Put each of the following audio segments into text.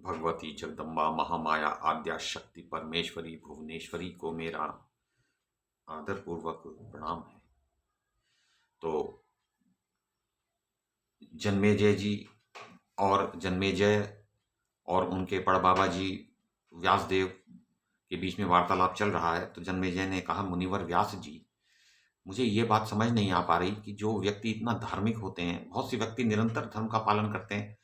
भगवती जगदम्बा महामाया आद्या शक्ति परमेश्वरी भुवनेश्वरी को मेरा आदरपूर्वक प्रणाम है। तो जन्मेजय जी और जन्मेजय और उनके बड़बाबा जी व्यासदेव के बीच में वार्तालाप चल रहा है। तो जन्मेजय ने कहा, मुनिवर व्यास जी, मुझे ये बात समझ नहीं आ पा रही कि जो व्यक्ति इतना धार्मिक होते हैं, बहुत से व्यक्ति निरंतर धर्म का पालन करते हैं,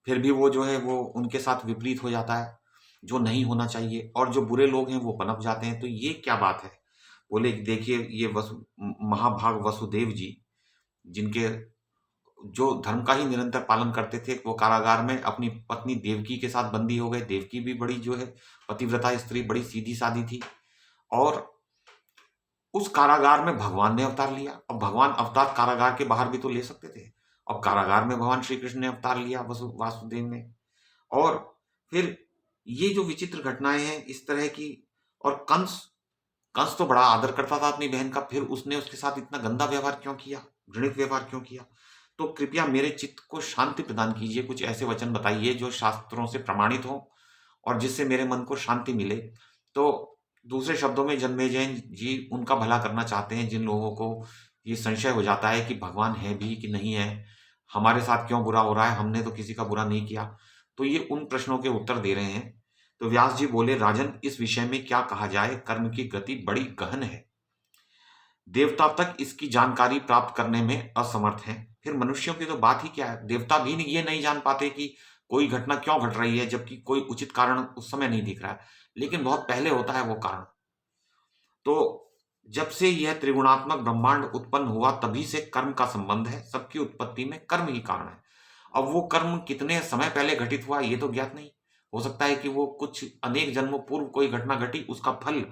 फिर भी वो जो है वो उनके साथ विपरीत हो जाता है, जो नहीं होना चाहिए, और जो बुरे लोग हैं वो पनप जाते हैं। तो ये क्या बात है? बोले कि देखिए, ये महाभाग वसुदेव जी, जिनके जो धर्म का ही निरंतर पालन करते थे, वो कारागार में अपनी पत्नी देवकी के साथ बंदी हो गए। देवकी भी बड़ी जो है पतिव्रता स्त्री, बड़ी सीधी सादी थी, और उस कारागार में भगवान ने अवतार लिया। अब भगवान अवतार कारागार के बाहर भी तो ले सकते थे। अब कारागार में भगवान श्री कृष्ण ने अवतार लिया, वासुदेव ने। और फिर ये जो विचित्र घटनाएं हैं इस तरह की, और कंस कंस तो बड़ा आदर करता था अपनी बहन का, फिर उसने उसके साथ इतना गंदा व्यवहार क्यों किया, घृणित व्यवहार क्यों किया? तो कृपया मेरे चित्त को शांति प्रदान कीजिए, कुछ ऐसे वचन बताइए जो शास्त्रों से प्रमाणित हो और जिससे मेरे मन को शांति मिले। तो दूसरे शब्दों में जन्मेजय जी उनका भला करना चाहते हैं, जिन लोगों को ये संशय हो जाता है कि भगवान है भी कि नहीं है, हमारे साथ क्यों बुरा हो रहा है, हमने तो किसी का बुरा नहीं किया। तो ये उन प्रश्नों के उत्तर दे रहे हैं। तो व्यास जी बोले, राजन, इस विषय में क्या कहा जाए? कर्म की गति बड़ी गहन है, देवता तक इसकी जानकारी प्राप्त करने में असमर्थ हैं। फिर मनुष्यों की तो बात ही क्या है, देवता भी ये नहीं जान पाते कि कोई घटना क्यों घट रही है, जबकि कोई उचित कारण उस समय नहीं दिख रहा है, लेकिन बहुत पहले होता है वो कारण। तो जब से यह त्रिगुणात्मक ब्रह्मांड उत्पन्न हुआ, तभी से कर्म का संबंध है। सबकी उत्पत्ति में कर्म ही कारण है। अब वो कर्म कितने समय पहले घटित हुआ ये तो ज्ञात नहीं। हो सकता है कि वो कुछ अनेक जन्मों पूर्व कोई घटना घटी, उसका फल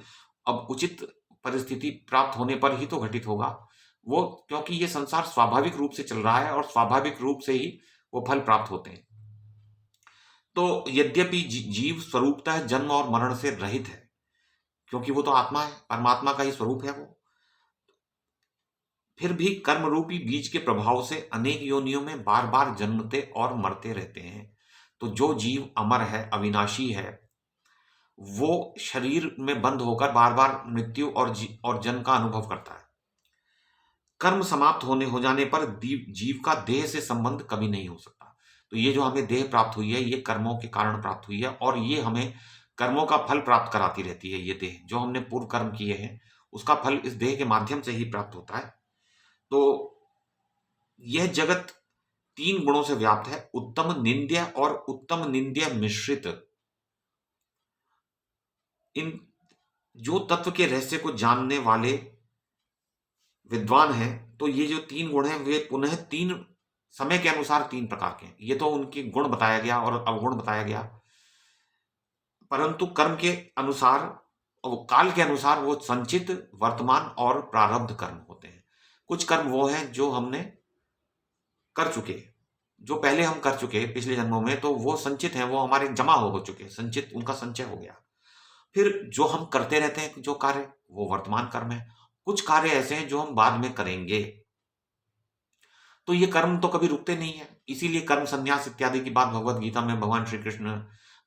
अब उचित परिस्थिति प्राप्त होने पर ही तो घटित होगा वो, क्योंकि ये संसार स्वाभाविक रूप से चल रहा है और स्वाभाविक रूप से ही वो फल प्राप्त होते हैं। तो यद्यपि जीव स्वरूपतः जन्म और मरण से रहित है, क्योंकि वो तो आत्मा है, परमात्मा का ही स्वरूप है वो, फिर भी कर्म रूपी बीज के प्रभाव से अनेक योनियों में बार बार जन्मते और मरते रहते हैं। तो जो जीव अमर है, अविनाशी है, वो शरीर में बंद होकर बार बार मृत्यु और जन्म का अनुभव करता है। कर्म समाप्त हो जाने पर जीव का देह से संबंध कभी नहीं हो सकता। तो ये जो हमें देह प्राप्त हुई है, ये कर्मों के कारण प्राप्त हुई है, और ये हमें कर्मों का फल प्राप्त कराती रहती है। ये देह जो हमने पूर्व कर्म किए हैं, उसका फल इस देह के माध्यम से ही प्राप्त होता है। तो यह जगत तीन गुणों से व्याप्त है, उत्तम निंद्य और उत्तम निंद्य मिश्रित। इन जो तत्व के रहस्य को जानने वाले विद्वान हैं, तो ये जो तीन गुण हैं वे पुनः तीन समय के अनुसार तीन प्रकार के हैं। ये तो उनके गुण बताया गया और अवगुण बताया गया, परंतु कर्म के अनुसार और काल के अनुसार वो संचित, वर्तमान और प्रारब्ध कर्म होते हैं। कुछ कर्म वो हैं जो हमने कर चुके, जो पहले हम कर चुके पिछले जन्मों में, तो वो संचित हैं, वो हमारे जमा हो चुके, संचित, उनका संचय हो गया। फिर जो हम करते रहते हैं जो कार्य, वो वर्तमान कर्म है। कुछ कार्य ऐसे हैं जो हम बाद में करेंगे। तो ये कर्म तो कभी रुकते नहीं है, इसीलिए कर्म संन्यास इत्यादि की बात भगवत गीता में भगवान श्री कृष्ण,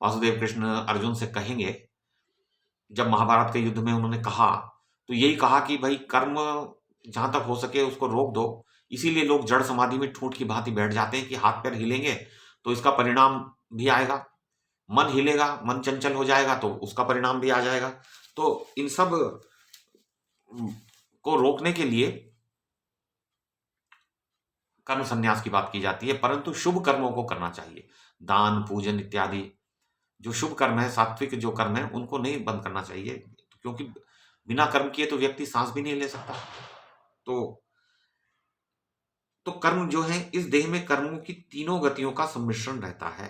वासुदेव कृष्ण अर्जुन से कहेंगे। जब महाभारत के युद्ध में उन्होंने कहा, तो यही कहा कि भाई कर्म जहां तक हो सके उसको रोक दो। इसीलिए लोग जड़ समाधि में ठूंठ की भांति बैठ जाते हैं कि हाथ पैर हिलेंगे तो इसका परिणाम भी आएगा, मन हिलेगा, मन चंचल हो जाएगा तो उसका परिणाम भी आ जाएगा। तो इन सब को रोकने के लिए कर्म संन्यास की बात की जाती है, परंतु शुभ कर्मों को करना चाहिए। दान, पूजन इत्यादि जो शुभ कर्म है, सात्विक जो कर्म है, उनको नहीं बंद करना चाहिए, क्योंकि बिना कर्म किए तो व्यक्ति सांस भी नहीं ले सकता। तो कर्म जो है, इस देह में कर्मों की तीनों गतियों का सम्मिश्रण रहता है।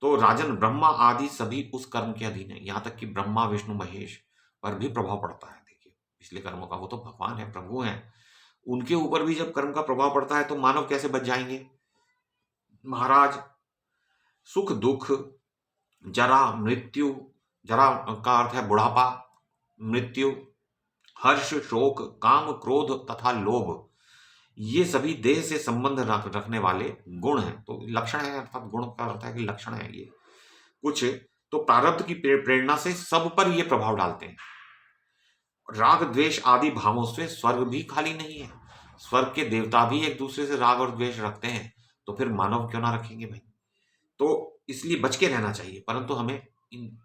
तो राजन, ब्रह्मा आदि सभी उस कर्म के अधीन है, यहां तक कि ब्रह्मा, विष्णु, महेश पर भी प्रभाव पड़ता है। देखिए पिछले कर्मों का, वो तो भगवान है, प्रभु हैं, उनके ऊपर भी जब कर्म का प्रभाव पड़ता है तो मानव कैसे बच जाएंगे? महाराज, सुख दुख, जरा मृत्यु, जरा का अर्थ है बुढ़ापा, मृत्यु, हर्ष, शोक, काम, क्रोध तथा लोभ, ये सभी देह से संबंध रखने वाले गुण हैं। तो लक्षण है, अर्थात गुण का अर्थ है कि लक्षण है ये। कुछ तो प्रारब्ध की प्रेरणा से सब पर ये प्रभाव डालते हैं। राग द्वेष आदि भावों से स्वर्ग भी खाली नहीं है। स्वर्ग के देवता भी एक दूसरे से राग और द्वेष रखते हैं, तो फिर मानव क्यों ना रखेंगे भाई। तो इसलिए बच के रहना चाहिए, परंतु हमें इन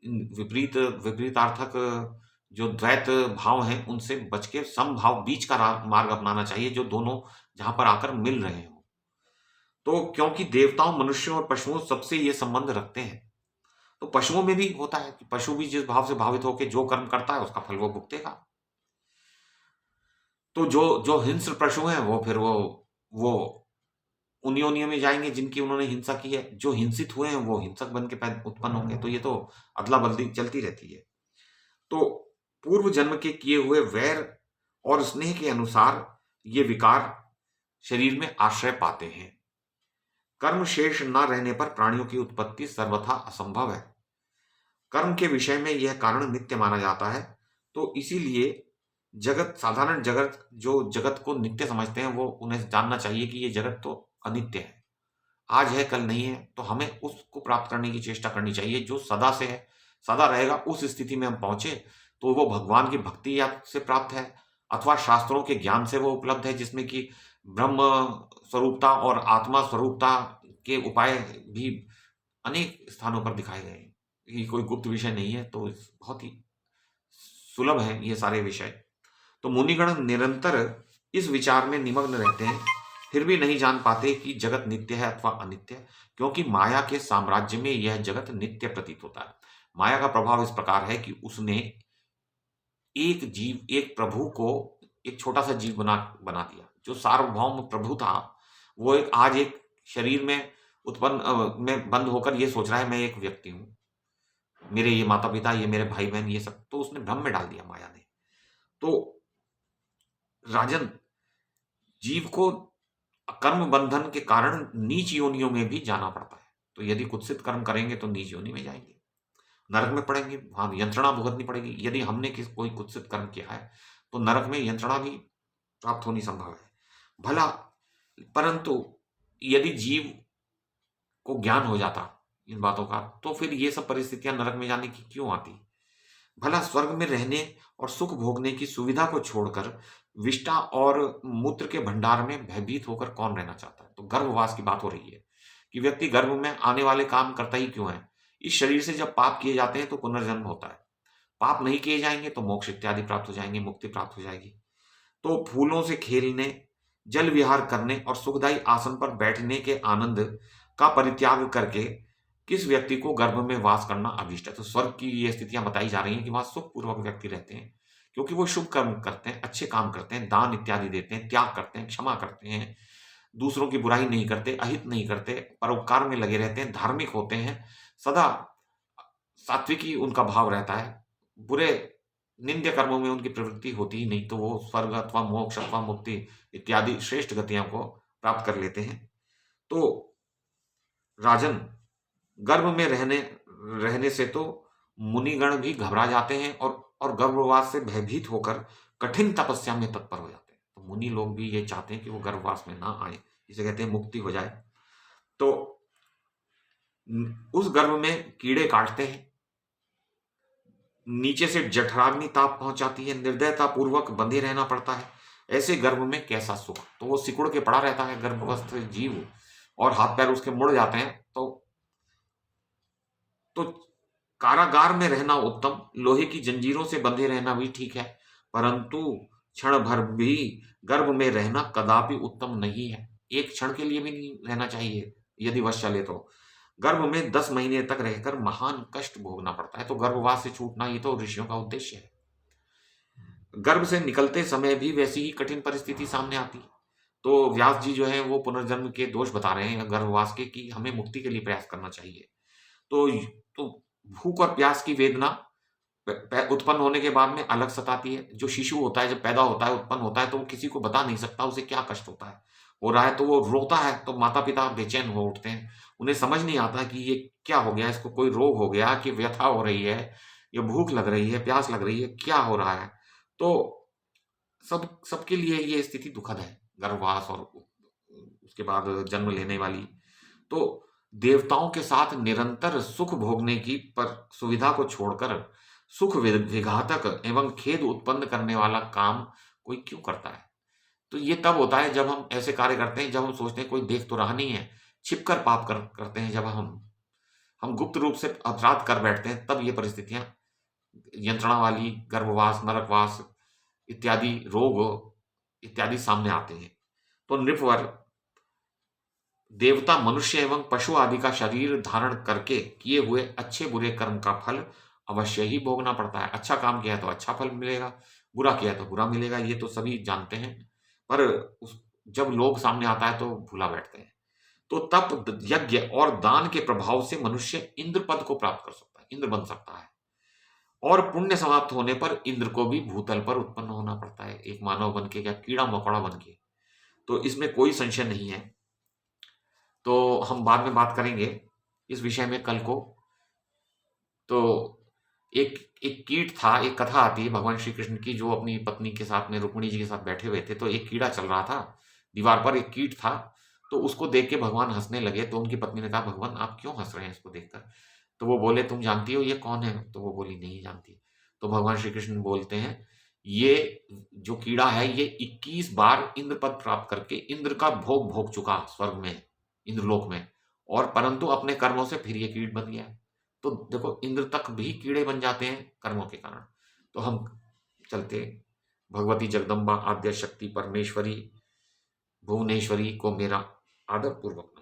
इन विपरीतार्थक जो द्वैत भाव हैं उनसे बच के समभाव बीच का मार्ग अपनाना चाहिए, जो दोनों जहां पर आकर मिल रहे हो। तो क्योंकि देवताओं, मनुष्यों और पशुओं सबसे ये संबंध रखते हैं, तो पशुओं में भी होता है कि पशु भी जिस भाव से भावित होकर जो कर्म करता है उसका फल वो भुगतेगा। तो जो जो हिंस्र पशु हैं वो फिर वो उन योनियों में जाएंगे जिनकी उन्होंने हिंसा की है। जो हिंसित हुए हैं वो हिंसक बन के उत्पन्न होंगे। तो ये तो अदला बदली चलती रहती है। तो पूर्व जन्म के किए हुए वैर और स्नेह के अनुसार ये विकार शरीर में आश्रय पाते हैं। कर्म शेष न रहने पर प्राणियों की उत्पत्ति सर्वथा असंभव है। कर्म के विषय में यह कारण नित्य माना जाता है। तो इसीलिए साधारण जगत जो जगत को नित्य समझते हैं, वो उन्हें जानना चाहिए कि ये जगत तो अनित्य है, आज है कल नहीं है। तो हमें उसको प्राप्त करने की चेष्टा करनी चाहिए जो सदा से है, सदा रहेगा। उस स्थिति में हम पहुंचे तो वो भगवान की भक्ति या से प्राप्त है, अथवा शास्त्रों के ज्ञान से वो उपलब्ध है, जिसमें कि ब्रह्म स्वरूपता और आत्मा स्वरूपता के उपाय भी अनेक स्थानों पर दिखाए गए हैं। ये कोई गुप्त विषय नहीं है, तो बहुत ही सुलभ है ये सारे विषय। तो मुनिगण निरंतर इस विचार में निमग्न रहते हैं, फिर भी नहीं जान पाते कि जगत नित्य है अथवा अनित्य, क्योंकि माया के साम्राज्य में यह जगत नित्य प्रतीत होता है। माया का प्रभाव इस प्रकार है कि उसने एक प्रभु को एक छोटा सा जीव बना दिया। जो सार्वभौम प्रभु था, वो आज एक शरीर में में बंद होकर ये सोच रहा है मैं एक व्यक्ति हूं, मेरे ये माता पिता, ये मेरे भाई बहन, ये सब तो उसने भ्रम में डाल दिया माया ने। तो राजन, जीव को कर्म बंधन के कारण नीच योनियों में भी जाना पड़ता है। तो यदि कुत्सित कर्म करेंगे तो नीच योनि में जाएंगे, नरक में पड़ेंगे, वहां यंत्रणा भुगतनी पड़ेगी। यदि हमने कोई कुत्सित कर्म किया है तो नरक में यंत्रणा भी प्राप्त होनी संभव है। भला परंतु यदि जीव को ज्ञान हो जाता इन बातों का, तो फिर ये सब परिस्थितियां नरक में जाने की क्यों आती। भला स्वर्ग में रहने और सुख भोगने की सुविधा को छोड़कर विष्ठा और मूत्र के भंडार में भयभीत होकर कौन रहना चाहता है। तो गर्भवास की बात हो रही है कि व्यक्ति गर्भ में आने वाले काम करता ही क्यों है। इस शरीर से जब पाप किए जाते हैं तो पुनर्जन्म होता है, पाप नहीं किए जाएंगे तो मोक्ष इत्यादि प्राप्त हो जाएंगे, मुक्ति प्राप्त हो जाएगी। तो फूलों से खेलने, जल विहार करने और सुखदायी आसन पर बैठने के आनंद का परित्याग करके किस व्यक्ति को गर्भ में वास करना अभिष्ट है। तो स्वर्ग की ये स्थितियां बताई जा रही हैं कि वहां सुखपूर्वक व्यक्ति रहते हैं, क्योंकि वो शुभ कर्म करते हैं, अच्छे काम करते हैं, दान इत्यादि देते हैं, त्याग करते हैं, क्षमा करते हैं, दूसरों की बुराई नहीं करते, अहित नहीं करते, परोपकार में लगे रहते हैं, धार्मिक होते हैं, सदा सात्विकी उनका भाव रहता है, बुरे निंद्य कर्मों में उनकी प्रवृत्ति होती ही नहीं। तो वो स्वर्ग अथवा मोक्ष अथवा मुक्ति इत्यादि श्रेष्ठ गतियों को प्राप्त कर लेते हैं। तो राजन, गर्भ में रहने से तो मुनिगण भी घबरा जाते हैं और गर्भवास से भयभीत होकर कठिन तपस्या में तत्पर हो जाते हैं। तो मुनि लोग भी ये चाहते हैं कि वो गर्भवास में ना आए, जिसे कहते हैं मुक्ति हो जाए। तो उस गर्भ में कीड़े काटते हैं, नीचे से जठराग्नि ताप पहुंचाती है, निर्दयता पूर्वक बंधे रहना पड़ता है। ऐसे गर्भ में कैसा सुख। तो वो सिकुड़ के पड़ा रहता है गर्भवस्थ जीव, और हाथ पैर उसके मुड़ जाते हैं। तो कारागार में रहना उत्तम, लोहे की जंजीरों से बंधे रहना भी ठीक है, परंतु क्षण भर भी गर्भ में रहना कदापि उत्तम नहीं है। एक क्षण के लिए भी नहीं रहना चाहिए। यदि वश चले तो गर्भ में 10 महीने तक रहकर महान कष्ट भोगना पड़ता है। तो गर्भवास से छूटना ये तो ऋषियों का उद्देश्य है। गर्भ से निकलते समय भी वैसी ही कठिन परिस्थिति सामने आती है। तो व्यास जी जो है वो पुनर्जन्म के दोष बता रहे हैं गर्भवास के, कि हमें मुक्ति के लिए प्रयास करना चाहिए। तो भूख और प्यास की वेदना उत्पन्न होने के बाद में अलग सताती है। जो शिशु होता है, जब पैदा होता है, उत्पन्न होता है, तो वो किसी को बता नहीं सकता उसे क्या कष्ट होता है। हो रहा है तो वो रोता है, तो माता पिता बेचैन हो उठते हैं। उन्हें समझ नहीं आता कि ये क्या हो गया, इसको कोई रोग हो गया कि व्यथा हो रही है, या भूख लग रही है, प्यास लग रही है, क्या हो रहा है। तो सबके लिए ये स्थिति दुखद है, गर्भवास और उसके बाद जन्म लेने वाली। तो देवताओं के साथ निरंतर सुख भोगने की पर सुविधा को छोड़कर सुख विघातक एवं खेद उत्पन्न करने वाला काम कोई क्यों करता है? तो ये तब होता है जब हम ऐसे कार्य करते हैं, जब हम सोचते हैं कोई देख तो रहा नहीं है, छिपकर पाप करते हैं, जब हम गुप्त रूप से अपराध कर बैठते हैं, तब ये परिस्थितियां यंत्रणा वाली गर्भवास, नरकवास इत्यादि रोग इत्यादि सामने आते हैं। तो नृपवर देवता मनुष्य एवं पशु आदि का शरीर धारण करके किए हुए अच्छे बुरे कर्म का फल अवश्य ही भोगना पड़ता है। अच्छा काम किया है तो अच्छा फल मिलेगा, बुरा किया है तो बुरा मिलेगा, ये तो सभी जानते हैं। पर उस जब लोग सामने आता है तो भूला बैठते हैं। तो तप, यज्ञ और दान के प्रभाव से मनुष्य इंद्र पद को प्राप्त कर सकता है, इंद्र बन सकता है। और पुण्य समाप्त होने पर इंद्र को भी भूतल पर उत्पन्न होना पड़ता है, एक मानव बन के, क्या कीड़ा मकोड़ा बन के। तो इसमें कोई संशय नहीं है। तो हम बाद में बात करेंगे इस विषय में कल को। तो एक एक कीट था, एक कथा आती है भगवान श्री कृष्ण की, जो अपनी पत्नी के साथ में रुक्मिणी जी के साथ बैठे हुए थे, तो एक कीड़ा चल रहा था दीवार पर, एक कीट था। तो उसको देख के भगवान हंसने लगे। तो उनकी पत्नी ने कहा, भगवान आप क्यों हंस रहे हैं इसको देखकर? तो वो बोले, तुम जानती हो ये कौन है? तो वो बोली, नहीं जानती। तो भगवान श्री कृष्ण बोलते हैं, ये जो कीड़ा है ये 21 बार इंद्र पद प्राप्त करके इंद्र का भोग भोग चुका स्वर्ग में, इंद्रलोक में, और परंतु अपने कर्मों से फिर ये कीट बन गया। तो देखो, इंद्र तक भी कीड़े बन जाते हैं कर्मों के कारण। तो हम चलते, भगवती जगदम्बा आद्य शक्ति परमेश्वरी भुवनेश्वरी को मेरा आदर पूर्वक